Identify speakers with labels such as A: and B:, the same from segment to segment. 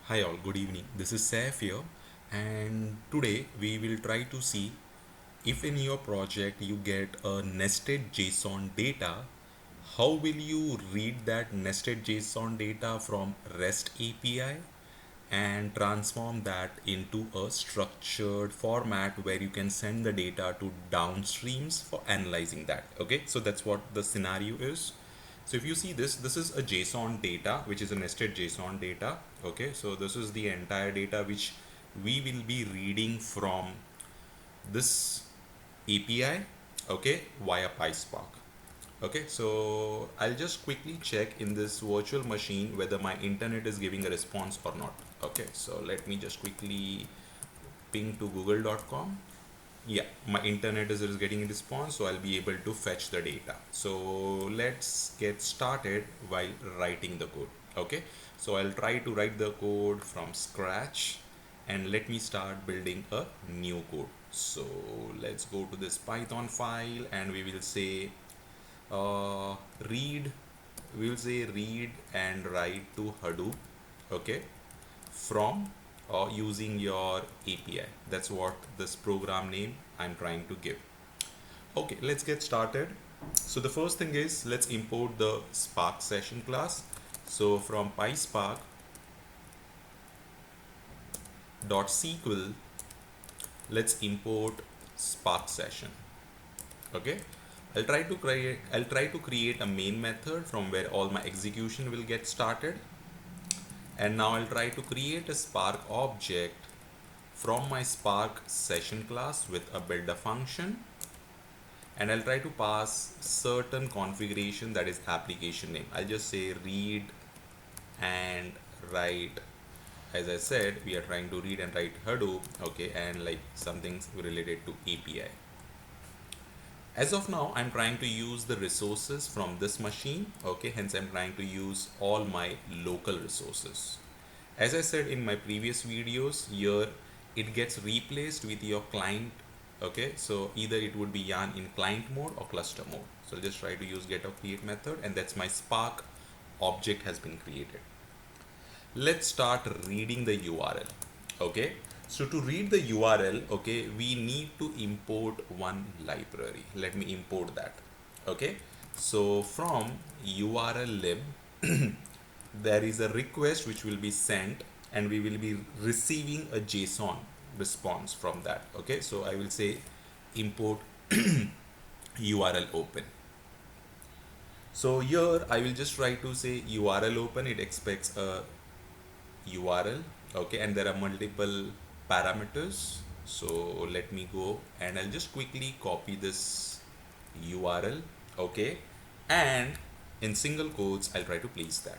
A: Hi all, good evening. This is Saif here, and today we will try to see if in your project you get a nested JSON data, how will you read that nested JSON data from REST API and transform that into a structured format where you can send the data to downstreams for analyzing that. Okay, so that's what the scenario is. So if you see this is a JSON data, which is a nested JSON data. Okay, so this is the entire data which we will be reading from this API, okay, via PySpark. Okay, so I'll just quickly check in this virtual machine whether my internet is giving a response or not. Okay, so let me just quickly ping to google.com. Yeah, my internet is getting a response, so I'll be able to fetch the data. So let's get started while writing the code. Okay, so I'll try to write the code from scratch, and let me start building a new code. So let's go to this Python file, and we will say read, we will say read and write to Hadoop, okay, from using your API. That's what this program name I'm trying to give. Okay, let's get started. So the first thing is, let's import the Spark session class. So from PySpark .sql, let's import Spark session. Okay, I'll try to create a main method from where all my execution will get started. And now I'll try to create a Spark object from my Spark session class with a builder function, and I'll try to pass certain configuration, that is application name. I'll just say read and write. As I said, we are trying to read and write Hadoop, okay, and like something related to API. As of now, I'm trying to use the resources from this machine, okay, hence I'm trying to use all my local resources. As I said in my previous videos, here it gets replaced with your client, okay, so either it would be yarn in client mode or cluster mode. So I'll just try to use get_create method, and that's my Spark object has been created. Let's start reading the URL. Okay, so to read the URL, okay, we need to import one library. Let me import that. Okay, so from URL lib there is a request which will be sent, and we will be receiving a JSON response from that. Okay, so I will say import URL open. So here I will just try to say URL open. It expects a URL, okay, and there are multiple parameters. So let me go, and I'll just quickly copy this URL, okay, and in single quotes I'll try to place that.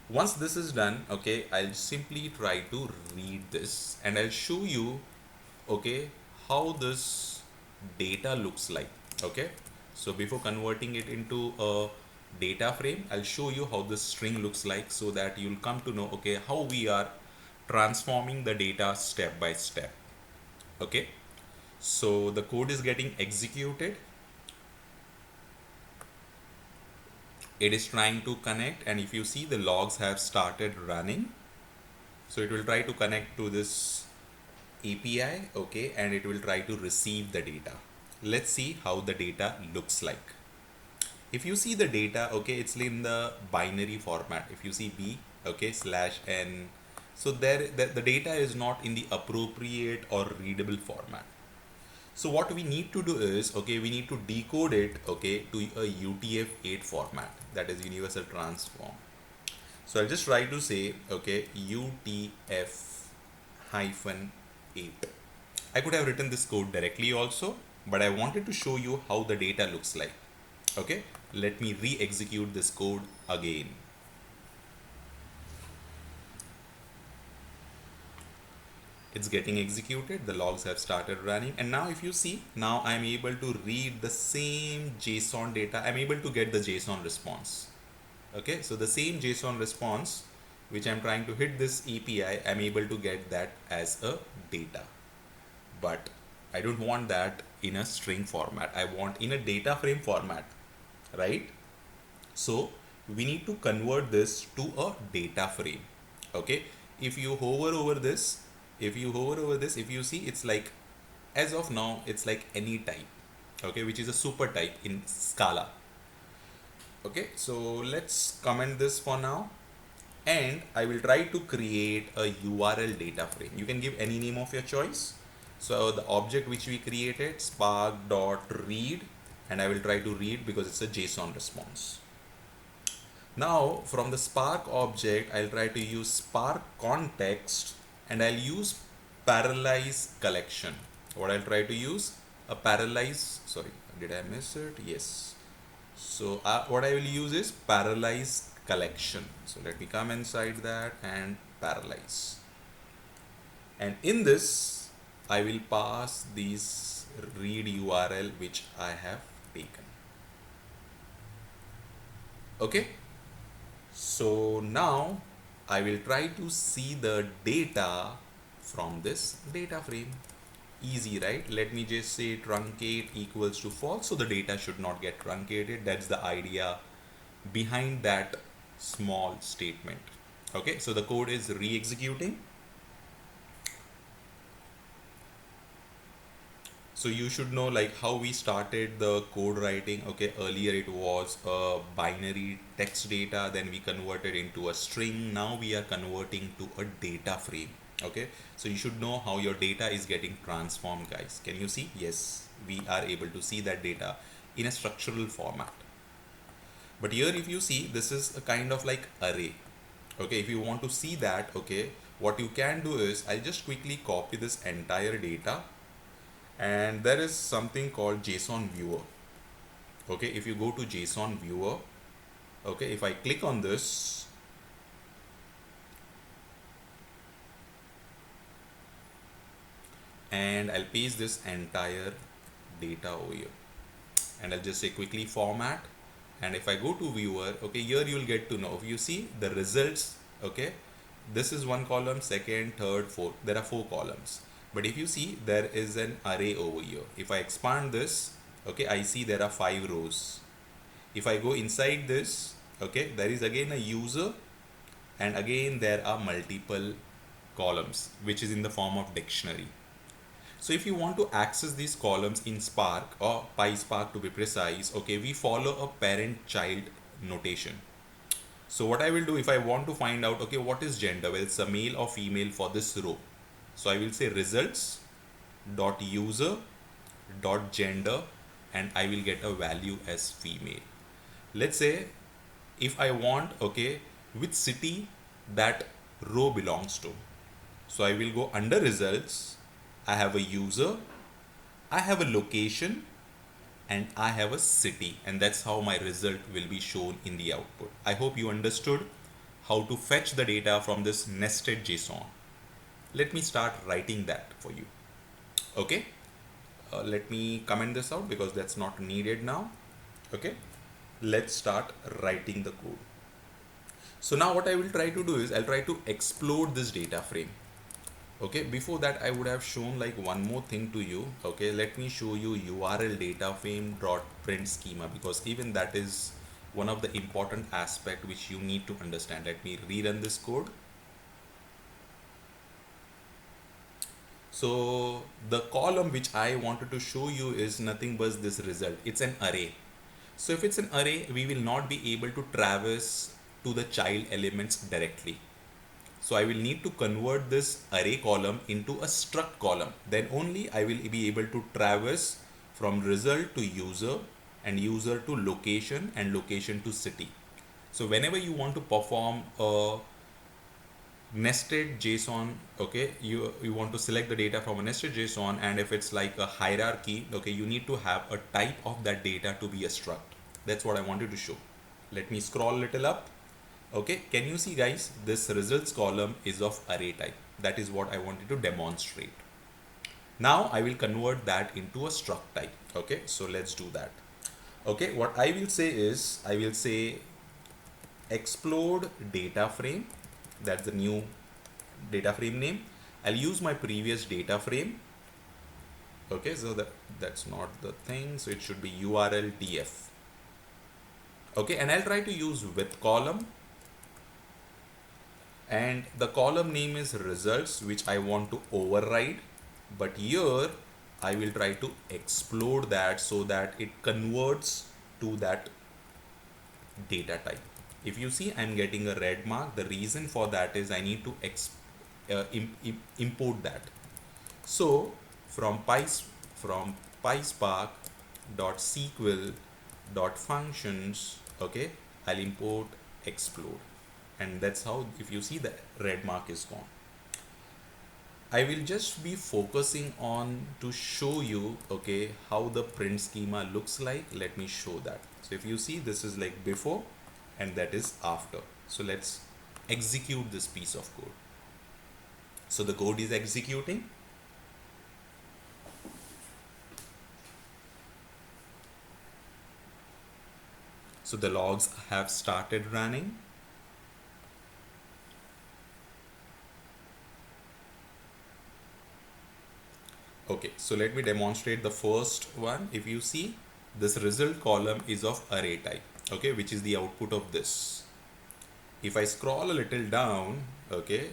A: Once this is done, okay, I'll simply try to read this, and I'll show you, okay, how this data looks like. Okay, so before converting it into a data frame, I'll show you how this string looks like, so that you'll come to know, okay, how we are transforming the data step by step. Okay, so the code is getting executed. It is trying to connect, and if you see, the logs have started running. So it will try to connect to this API, okay, and it will try to receive the data. Let's see how the data looks like. If you see the data, okay, it's in the binary format. If you see B, okay, /n, so there the data is not in the appropriate or readable format. So what we need to do is, okay, we need to decode it, okay, to a UTF-8 format, that is universal transform. So I'll just try to say, okay, UTF-8. I could have written this code directly also, but I wanted to show you how the data looks like. Okay, let me re-execute this code again. It's getting executed, the logs have started running, and now if you see, now I'm able to read the same JSON data. I'm able to get the JSON response. Okay, so the same JSON response which I'm trying to hit this API, I'm able to get that as a data. But I don't want that in a string format. I want in a data frame format, right? So we need to convert this to a data frame. Okay, if you hover over this, if you see, it's like, as of now, it's like any type, okay, which is a super type in Scala. Okay, so let's comment this for now, and I will try to create a URL data frame. You can give any name of your choice. So the object which we created, spark.read, and I will try to read because it's a JSON response. Now from the Spark object, I'll try to use Spark context, and I'll use parallelize collection. What I'll try to use, a parallelize, sorry, did I miss it? Yes. So what I will use is parallelize collection. So let me come inside that and parallelize. And in this, I will pass this read URL which I have taken. Okay. So now I will try to see the data from this data frame. Easy, right? Let me just say truncate equals to false, so the data should not get truncated. That's the idea behind that small statement. Okay, so the code is re-executing. So you should know like how we started the code writing. Okay, earlier it was a binary text data, then we converted into a string. Now we are converting to a data frame. Okay, so you should know how your data is getting transformed, guys. Can you see? Yes, we are able to see that data in a structural format. But here if you see, this is a kind of like array. Okay, if you want to see that, okay, what you can do is I'll just quickly copy this entire data, and there is something called JSON viewer. Okay, if you go to JSON viewer, okay, if I click on this, and I'll paste this entire data over here, and I'll just say quickly format. And if I go to viewer, okay, here you'll get to know, if you see the results, okay, this is one column, second, third, fourth, there are 4 columns. But if you see, there is an array over here. If I expand this, okay, I see there are 5 rows. If I go inside this, okay, there is again a user, and again there are multiple columns, which is in the form of dictionary. So if you want to access these columns in Spark, or PySpark to be precise, okay, we follow a parent-child notation. So what I will do, if I want to find out, okay, what is gender? Well, it's a male or female for this row. So I will say results dot user dot gender, and I will get a value as female. Let's say if I want, okay, which city that row belongs to. So I will go under results. I have a user, I have a location, and I have a city, and that's how my result will be shown in the output. I hope you understood how to fetch the data from this nested JSON. Let me start writing that for you. Okay, let me comment this out because that's not needed now. Okay, let's start writing the code. So now what I will try to do is I'll try to explode this data frame. Okay, before that I would have shown like one more thing to you. Okay, let me show you URL data frame dot print schema, because even that is one of the important aspect which you need to understand. Let me rerun this code. So the column which I wanted to show you is nothing but this result. It's an array. So if it's an array, we will not be able to traverse to the child elements directly. So I will need to convert this array column into a struct column. Then only I will be able to traverse from result to user, and user to location, and location to city. So whenever you want to perform a nested JSON, okay, you want to select the data from a nested JSON, and if it's like a hierarchy, okay, you need to have a type of that data to be a struct. That's what I wanted to show. Let me scroll a little up. Okay, can you see, guys, this results column is of array type. That is what I wanted to demonstrate. Now I will convert that into a struct type. Okay, so let's do that. Okay, what I will say is, I will say explode data frame. That's the new data frame name. I'll use my previous data frame. Okay, so that's not the thing. So it should be URL df. Okay, and I'll try to use with column. and the column name is results, which I want to override, but here I will try to explode that so that it converts to that data type. If you see I'm getting a red mark, the reason for that is I need to import that. So from PySpark dot SQL dot functions, okay, I'll import explode, and that's how, if you see, the red mark is gone. I will just be focusing on to show you, okay, how the print schema looks like. Let me show that. So if you see, this is like before and that is after. So let's execute this piece of code. So the code is executing. So the logs have started running. Okay, so let me demonstrate the first one. If you see, this result column is of array type, okay, which is the output of this. If I scroll a little down, okay,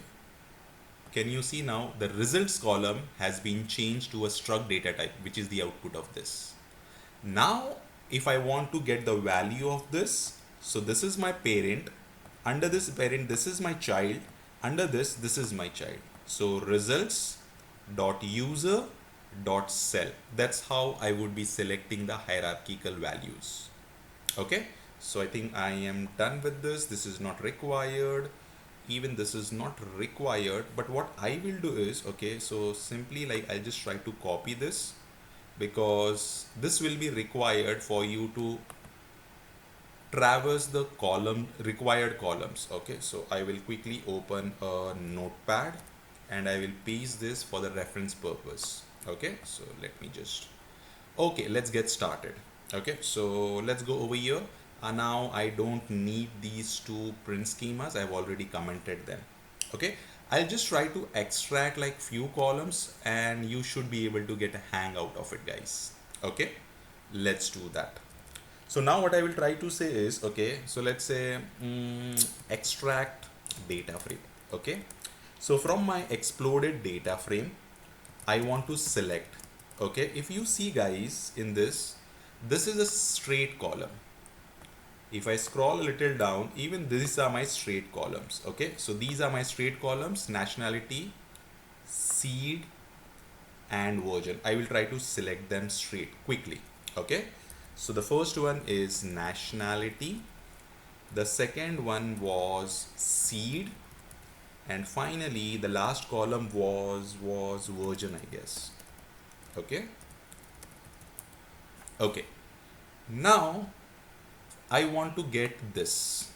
A: can you see now the results column has been changed to a struct data type, which is the output of this. Now, if I want to get the value of this, so this is my parent, under this parent, this is my child, under this is my child. So results dot user dot cell. That's how I would be selecting the hierarchical values. Okay, so I think I am done with this. This is not required. Even this is not required. But what I will do is, okay, so simply like I'll just try to copy this, because this will be required for you to traverse the required columns. Okay, so I will quickly open a notepad and I will paste this for the reference purpose. Okay, so let me just, okay, let's get started. Okay, so let's go over here. Now I don't need these two print schemas. I've already commented them. Okay, I'll just try to extract like few columns and you should be able to get a hang out of it, guys. Okay, let's do that. So now what I will try to say is, okay, so let's say extract data frame. Okay, so from my exploded data frame, I want to select, okay, if you see guys in this is a straight column. If I scroll a little down, even these are my straight columns. Okay, so these are my straight columns: nationality, seed, and version. I will try to select them straight quickly. Okay, so the first one is nationality, the second one was seed, and finally the last column was version, I guess. Okay, okay, now I want to get this,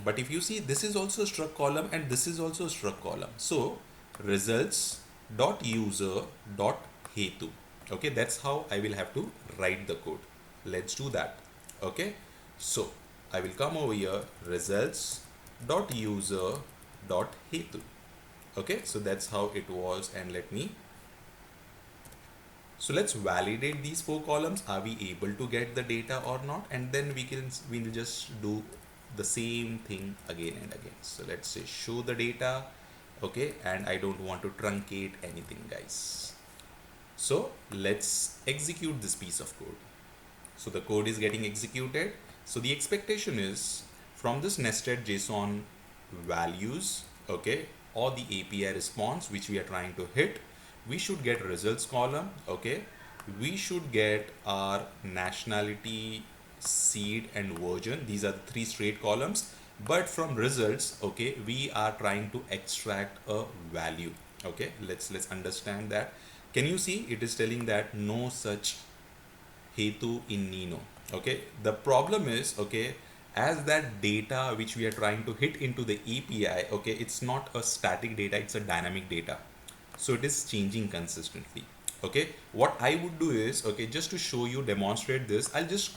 A: but if you see, this is also a struct column and this is also a struct column. So results dot user dot hetu. Okay, that's how I will have to write the code. Let's do that. Okay, so I will come over here, results dot user dot hetu. Okay, so that's how it was, and so let's validate these four columns. Are we able to get the data or not? And then we'll just do the same thing again and again. So let's say show the data. Okay, and I don't want to truncate anything, guys. So let's execute this piece of code. So the code is getting executed. So the expectation is from this nested JSON values, okay, or the API response which we are trying to hit, we should get results column. Okay, we should get our nationality, seed, and version. These are the three straight columns. But from results, okay, we are trying to extract a value. Okay, let's understand that. Can you see it is telling that no such hetu in Nino? Okay, the problem is, okay, as that data which we are trying to hit into the API, okay, it's not a static data, it's a dynamic data. So it is changing consistently. Okay, what I would do is, okay, just to show you, demonstrate this, I'll just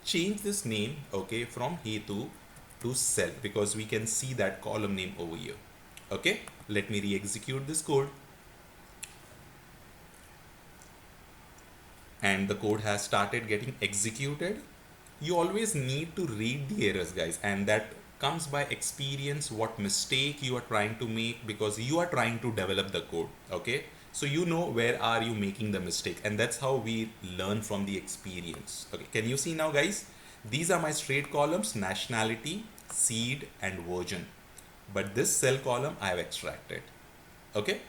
A: change this name, okay, from hetu to cell, because we can see that column name over here. Okay, let me re-execute this code. And the code has started getting executed. You always need to read the errors, guys, and that comes by experience, what mistake you are trying to make, because you are trying to develop the code. Okay, so you know where are you making the mistake, and that's how we learn from the experience. Okay, can you see now, guys? These are my straight columns: nationality, seed, and version. But this cell column I have extracted. Okay,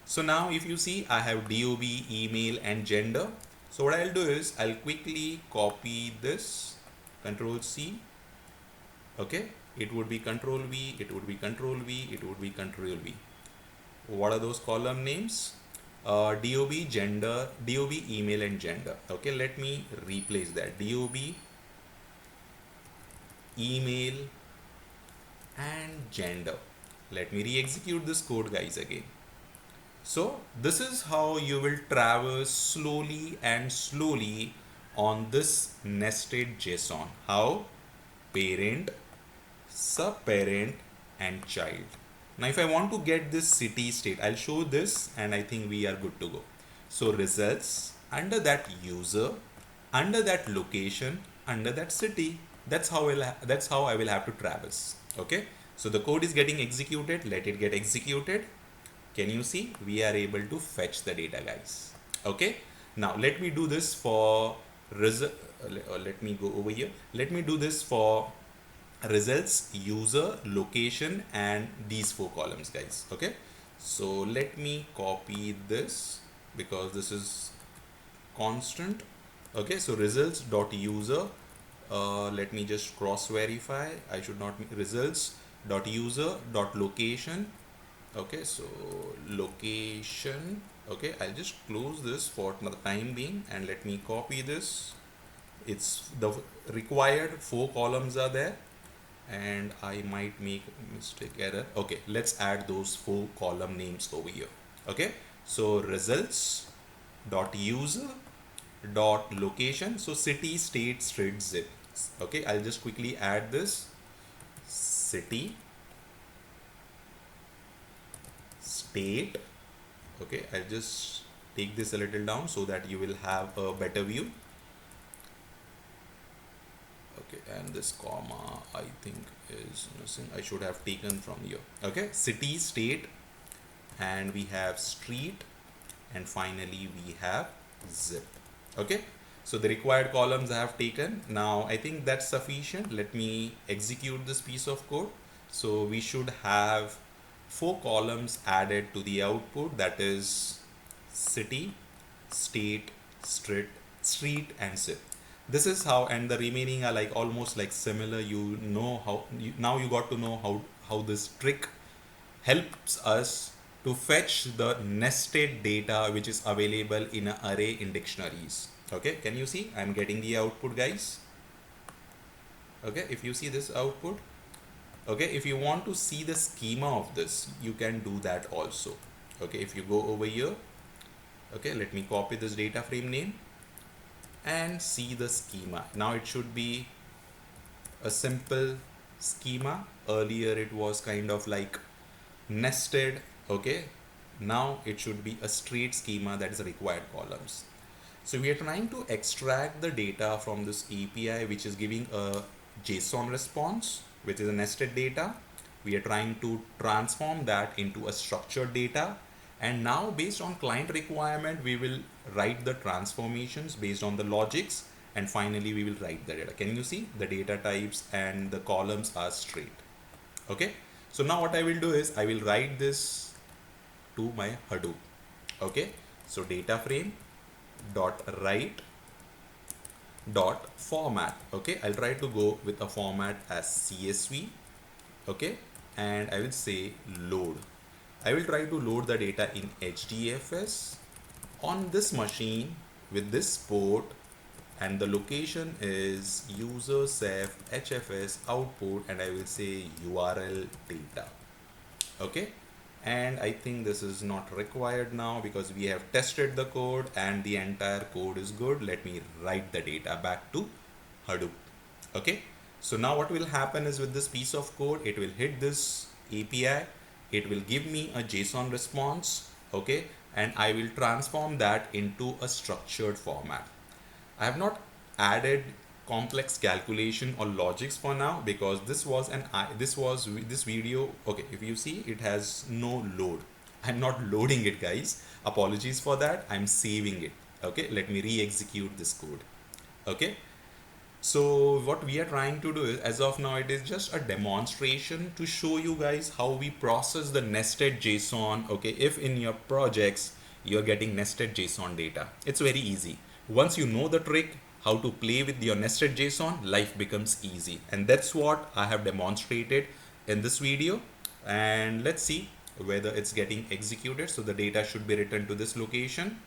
A: so now if you see, I have DOB, email, and gender. So what I'll do is I'll quickly copy this, Control C. Okay, it would be Control V, it would be Control V, it would be Control V. What are those column names? DOB, gender, DOB, email, and gender. Okay, let me replace that. DOB, email, and gender. Let me re-execute this code, guys, again. So this is how you will traverse slowly and slowly on this nested JSON. How? Parent, subparent, and child. Now if I want to get this city state, I'll show this and I think we are good to go. So results, under that user, under that location, under that city. That's how I will have to traverse. Okay, so the code is getting executed. Let it get executed. Can you see? We are able to fetch the data, guys. Okay, now let me do this for let me go over here. Let me do this for results, user, location, and these 4 columns, guys. Okay, so let me copy this because this is constant. Okay, so results dot user, let me just cross verify. I should not results dot user dot location. Okay, so location. Okay, I'll just close this for the time being and let me copy this. It's the required 4 columns are there and I might make a mistake, error. Okay, let's add those 4 column names over here. Okay, so results dot user dot location, so city, state, street, zip. Okay, I'll just quickly add this: city, state. Okay, I'll just take this a little down so that you will have a better view. Okay, and this comma I think is missing. I should have taken from here. Okay, city, state, and we have street, and finally we have zip. Okay, so the required columns I have taken. Now I think that's sufficient. Let me execute this piece of code. So we should have 4 columns added to the output, that is city, state, street, and zip. This is how, and the remaining are like almost like similar. You know how now you got to know how this trick helps us to fetch the nested data which is available in an array in dictionaries. Okay, can you see? I'm getting the output, guys. Okay, if you see this output. Okay, if you want to see the schema of this, you can do that also. Okay, if you go over here, okay, let me copy this data frame name and see the schema. Now it should be a simple schema. Earlier it was kind of like nested. Okay, now it should be a straight schema, that is required columns. So we are trying to extract the data from this API which is giving a JSON response, which is a nested data. We are trying to transform that into a structured data, and now based on client requirement we will write the transformations based on the logics, and finally we will write the data. Can you see the data types and the columns are straight? Okay, so now what I will do is I will write this to my Hadoop. Okay, so data frame dot write dot format. Okay, I'll try to go with a format as CSV. Okay, and I will say load. I will try to load the data in HDFS on this machine with this port, and the location is user sef HFS output, and I will say URL data. Okay, and I think this is not required now because we have tested the code and the entire code is good. Let me write the data back to Hadoop. Okay, so now what will happen is with this piece of code, it will hit this API, it will give me a JSON response. Okay, and I will transform that into a structured format. I have not added complex calculation or logics for now, because this video, okay, if you see, it has no load. I'm not loading it, guys. Apologies for that. I'm saving it. Okay, let me re-execute this code. Okay, so what we are trying to do is, as of now, it is just a demonstration to show you guys how we process the nested JSON. Okay, if in your projects you're getting nested JSON data, it's very easy. Once you know the trick, how to play with your nested JSON, life becomes easy. And that's what I have demonstrated in this video. And let's see whether it's getting executed. So the data should be returned to this location.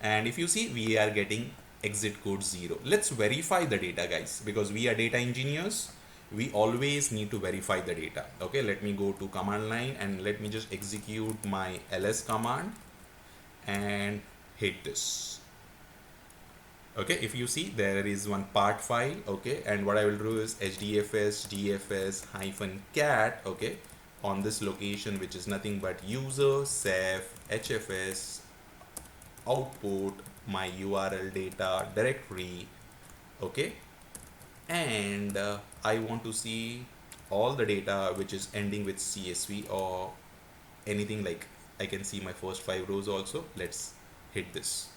A: And if you see, we are getting exit code 0. Let's verify the data, guys, because we are data engineers. We always need to verify the data. Okay, let me go to command line and let me just execute my ls command and hit this. Okay, if you see, there is one part file. Okay, and what I will do is hdfs dfs -cat. Okay, on this location, which is nothing but user sef hfs output my URL data directory. Okay, and I want to see all the data which is ending with CSV or anything, like I can see my first 5 rows also. Let's hit this.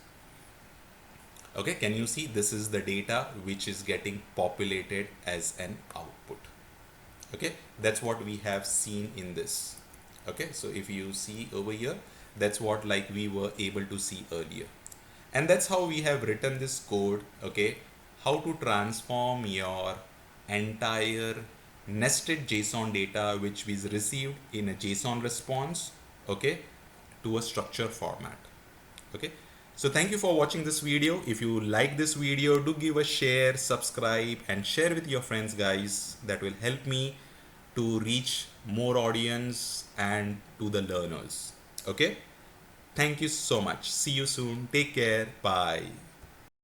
A: Okay, can you see, this is the data which is getting populated as an output. Okay, that's what we have seen in this. Okay, so if you see over here, that's what like we were able to see earlier. And that's how we have written this code. Okay, how to transform your entire nested JSON data which we received in a JSON response, okay, to a structure format. Okay, so thank you for watching this video. If you like this video, do give a share, subscribe, and share with your friends, guys. That will help me to reach more audience and to the learners. Okay, thank you so much. See you soon. Take care. Bye.